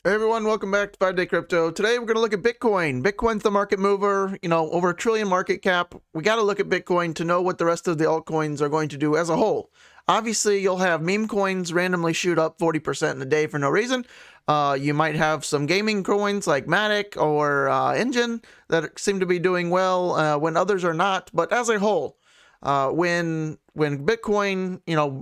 Hey everyone, welcome back to 5-Day Crypto. Today we're going to look at Bitcoin. Bitcoin's the market mover, over $1 trillion market cap. We got to look at Bitcoin to know what the rest of the altcoins are going to do as a whole. Obviously, you'll have meme coins randomly shoot up 40% in a day for no reason. You might have some gaming coins like Matic or Engine that seem to be doing well when others are not. But as a whole, when Bitcoin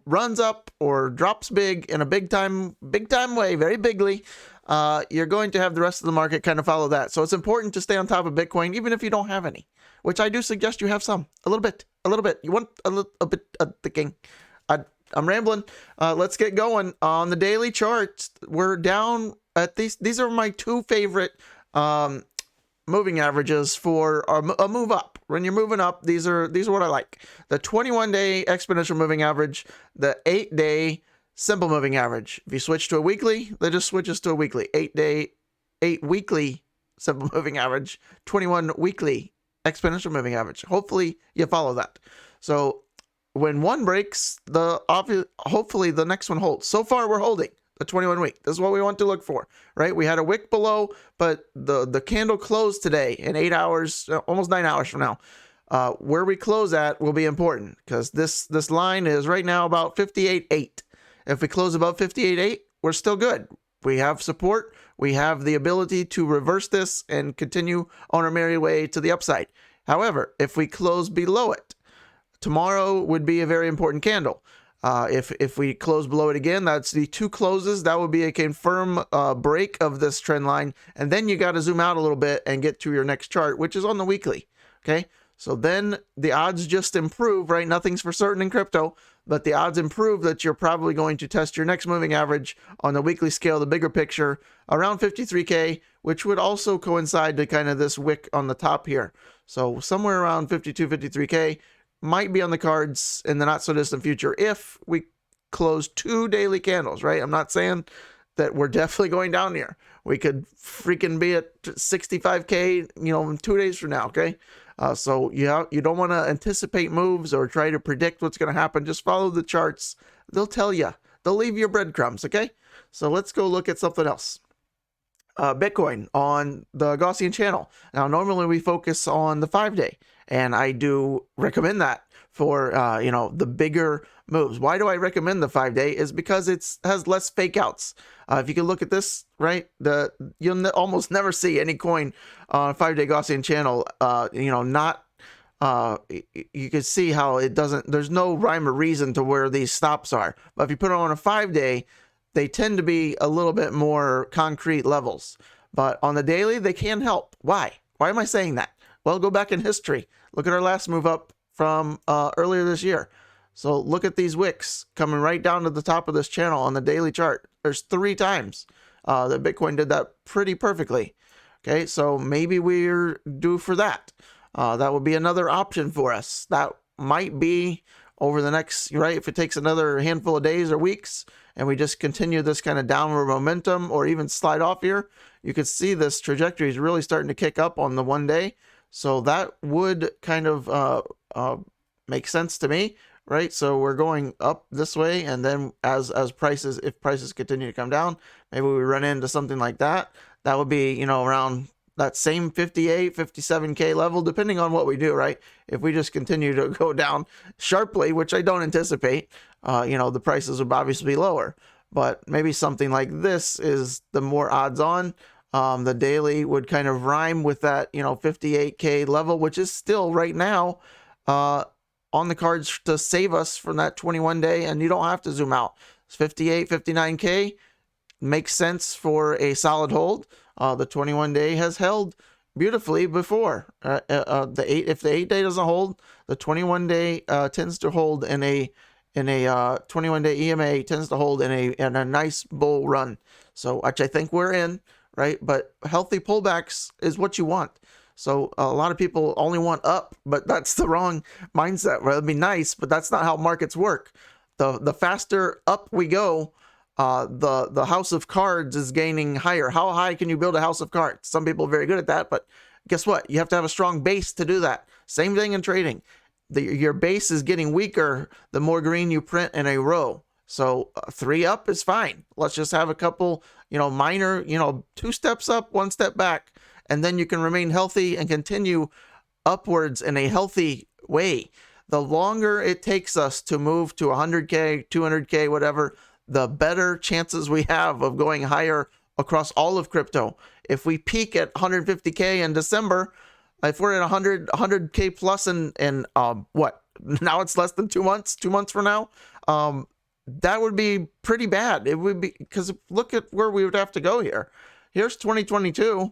runs up or drops big in a big time way, very bigly, you're going to have the rest of the market kind of follow that. So it's important to stay on top of Bitcoin, even if you don't have any, which I do suggest you have some, a little bit. You want a bit of the king. I'm rambling. Let's get going. On the daily charts, we're down at these are my two favorite moving averages for a move up. When you're moving up, these are what I like. The 21-day exponential moving average, the 8-day simple moving average. If you switch to a weekly, that just switches to a weekly. 8 weekly simple moving average, 21 weekly exponential moving average. Hopefully you follow that. So when one breaks, hopefully the next one holds. So far we're holding the 21 week. This is what we want to look for, right? We had a wick below, but the candle closed today in 8 hours, almost 9 hours from now. Where we close at will be important because this line is right now about 58.8. If we close above 58.8, we're still good. We have support. We have the ability to reverse this and continue on our merry way to the upside. However, if we close below it, tomorrow would be a very important candle. If we close below it again, that's the two closes. That would be a confirm break of this trend line. And then you got to zoom out a little bit and get to your next chart, which is on the weekly. Okay. So then the odds just improve, right? Nothing's for certain in crypto, but the odds improve that you're probably going to test your next moving average on the weekly scale, the bigger picture, around 53K, which would also coincide to kind of this wick on the top here. So somewhere around 52, 53K might be on the cards in the not so distant future if we close 2 daily candles, right? I'm not saying that we're definitely going down here. We could freaking be at 65K, in 2 days from now, okay? So you don't want to anticipate moves or try to predict what's going to happen. Just follow the charts. They'll tell you. They'll leave your breadcrumbs, okay? So let's go look at something else. Bitcoin on the Gaussian channel. Now, normally we focus on the 5-day, and I do recommend that for, the bigger moves. Why do I recommend the 5-day? Is because it has less fake outs. If you can look at this, right, you'll almost never see any coin on a 5-day Gaussian channel, you can see how there's no rhyme or reason to where these stops are. But if you put it on a 5-day, they tend to be a little bit more concrete levels. But on the daily, they can help. Why? Why am I saying that? Well, go back in history. Look at our last move up from earlier this year. So look at these wicks coming right down to the top of this channel on the daily chart. There's 3 times that Bitcoin did that pretty perfectly. Okay, so maybe we're due for that. That would be another option for us. That might be over the next, right, if it takes another handful of days or weeks and we just continue this kind of downward momentum or even slide off here, you could see this trajectory is really starting to kick up on the 1 day. So that would kind of make sense to me, right? So we're going up this way, and then if prices continue to come down, maybe we run into something like that. That would be, around that same 58, 57K level, depending on what we do, right? If we just continue to go down sharply, which I don't anticipate, the prices would obviously be lower. But maybe something like this is the more odds on. The daily would kind of rhyme with that, 58K level, which is still right now on the cards to save us from that 21-day, and you don't have to zoom out. It's 58, 59K makes sense for a solid hold. The 21-day has held beautifully before. If the 8-day doesn't hold, the 21-day tends to hold in a 21-day EMA tends to hold in a nice bull run. So which I think we're in, right? But healthy pullbacks is what you want. So a lot of people only want up, but that's the wrong mindset. Well, it'd be nice, but that's not how markets work. The faster up we go, the house of cards is gaining higher. How high can you build a house of cards? Some people are very good at that, but guess what? You have to have a strong base to do that. Same thing in trading. Your base is getting weaker the more green you print in a row. So 3 up is fine. Let's just have a couple, minor, 2 steps up, 1 step back, and then you can remain healthy and continue upwards in a healthy way. The longer it takes us to move to 100K, 200K, whatever, the better chances we have of going higher across all of crypto. If we peak at 150K in December, if we're at 100K plus in what? Now it's less than 2 months, 2 months from now. That would be pretty bad. It would be, because look at where we would have to go here. Here's 2022.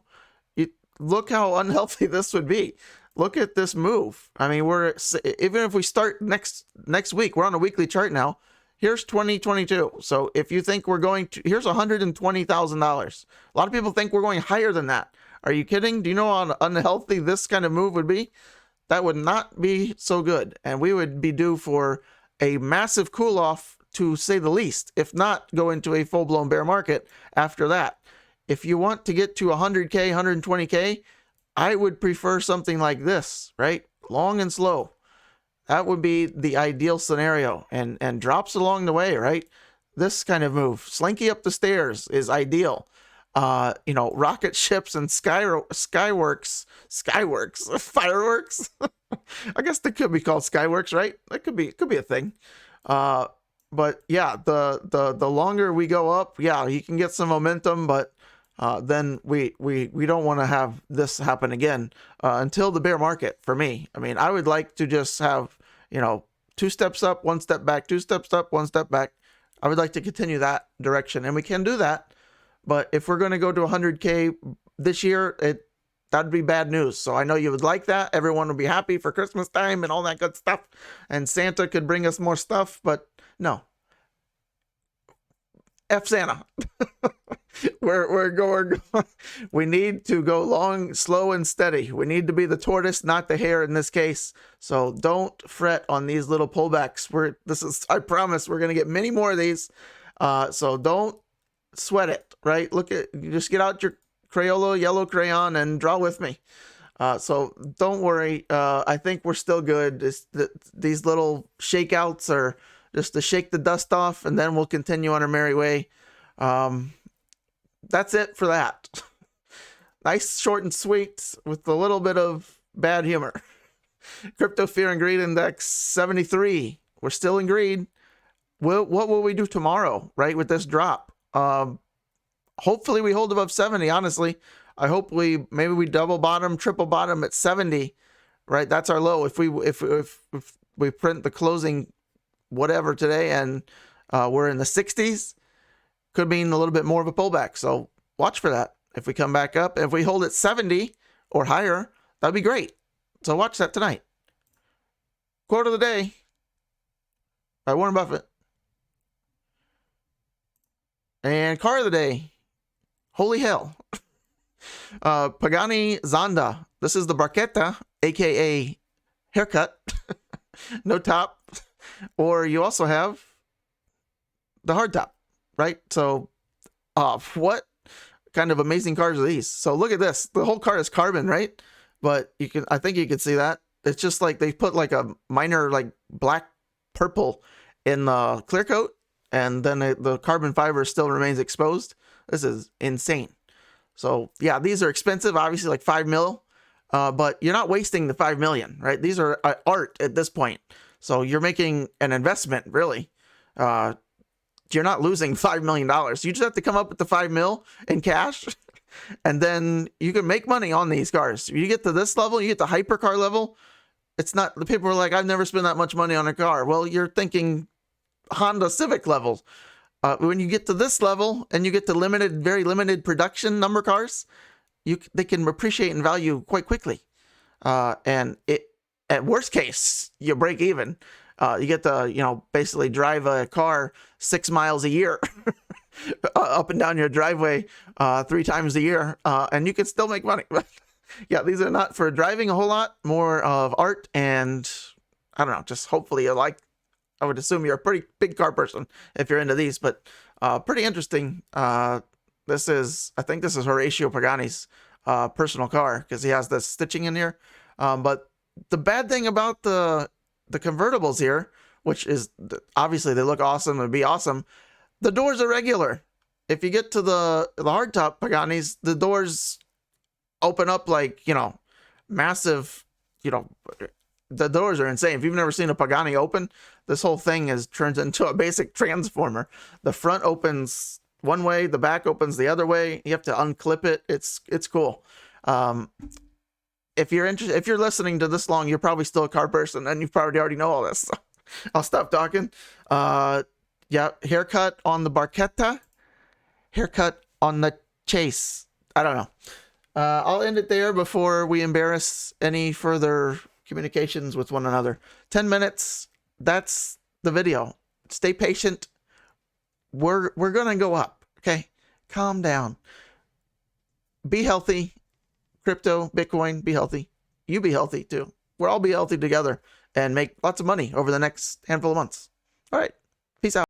Look how unhealthy this would be. Look at this move. I mean, even if we start next week, we're on a weekly chart now. Here's 2022. So if you think we're going to, here's $120,000. A lot of people think we're going higher than that. Are you kidding? Do you know how unhealthy this kind of move would be? That would not be so good. And we would be due for a massive cool off, to say the least, if not go into a full-blown bear market after that. If you want to get to 100K, 120K, I would prefer something like this, right? Long and slow. That would be the ideal scenario. And drops along the way, right? This kind of move, slinky up the stairs, is ideal. Rocket ships and fireworks. I guess they could be called skyworks, right? That could be a thing. But yeah, the longer we go up, yeah, you can get some momentum, but then we don't want to have this happen again until the bear market. For me, I mean, I would like to just have 2 steps up, 1 step back, 2 steps up, 1 step back. I would like to continue that direction, and we can do that. But if we're going to go to 100K this year, that'd be bad news. So I know you would like that. Everyone would be happy for Christmas time and all that good stuff, and Santa could bring us more stuff, but no. F Santa. we're going. We need to go long, slow, and steady. We need to be the tortoise, not the hare in this case. So don't fret on these little pullbacks. I promise we're going to get many more of these. So don't sweat it, right? Just get out your Crayola yellow crayon and draw with me. So don't worry. I think we're still good. These little shakeouts are just to shake the dust off, and then we'll continue on our merry way. That's it for that. Nice, short, and sweet with a little bit of bad humor. Crypto Fear and Greed Index 73. We're still in greed. What will we do tomorrow, right, with this drop? Hopefully we hold above 70, honestly. I hope maybe we double bottom, triple bottom at 70, right? That's our low. If we print the closing whatever today and we're in the 60s, could mean a little bit more of a pullback. So watch for that. If we come back up, if we hold at 70 or higher, that'd be great. So watch that tonight. Quote of the day by Warren Buffett. And car of the day. Holy hell. Pagani Zonda. This is the Barchetta, aka haircut. No top. Or you also have the hard top, right? So what kind of amazing cars are these? So look at this. The whole car is carbon, right? But I think you can see that. It's just like they put like a minor like black purple in the clear coat, and then the carbon fiber still remains exposed. This is insane. So yeah, these are expensive, obviously like 5 mil, but you're not wasting the 5 million, right? These are art at this point. So you're making an investment, really. You're not losing $5 million. You just have to come up with the 5 mil in cash, and then you can make money on these cars. You get to this level, you get to hypercar level. It's not, the people are like, I've never spent that much money on a car. Well, you're thinking Honda Civic levels. When you get to this level and you get to very limited production number cars, they can appreciate in value quite quickly. And at worst case, you break even. You get to, basically drive a car 6 miles a year up and down your driveway 3 times a year, and you can still make money. Yeah, these are not for driving a whole lot, more of art, and I don't know, just hopefully you like. I would assume you're a pretty big car person if you're into these, but pretty interesting. I think this is Horatio Pagani's personal car, because he has the stitching in here. But the bad thing about the convertibles here, which is obviously they look awesome. It'd be awesome. The doors are regular. If you get to the hardtop Paganis, the doors open up like, you know, massive, you know, the doors are insane. If you've never seen a Pagani open, this whole thing turns into a basic transformer. The front opens one way, the back opens the other way. You have to unclip it. It's cool. If you're interested, if you're listening to this long, you're probably still a car person and you probably already know all this. So I'll stop talking. Yeah, haircut on the Barchetta, haircut on the Chase. I don't know. I'll end it there before we embarrass any further communications with one another. 10 minutes. That's the video. Stay patient. We're gonna go up. Okay, calm down. Be healthy. Crypto, Bitcoin, be healthy. You be healthy too. We'll all be healthy together and make lots of money over the next handful of months. All right. Peace out.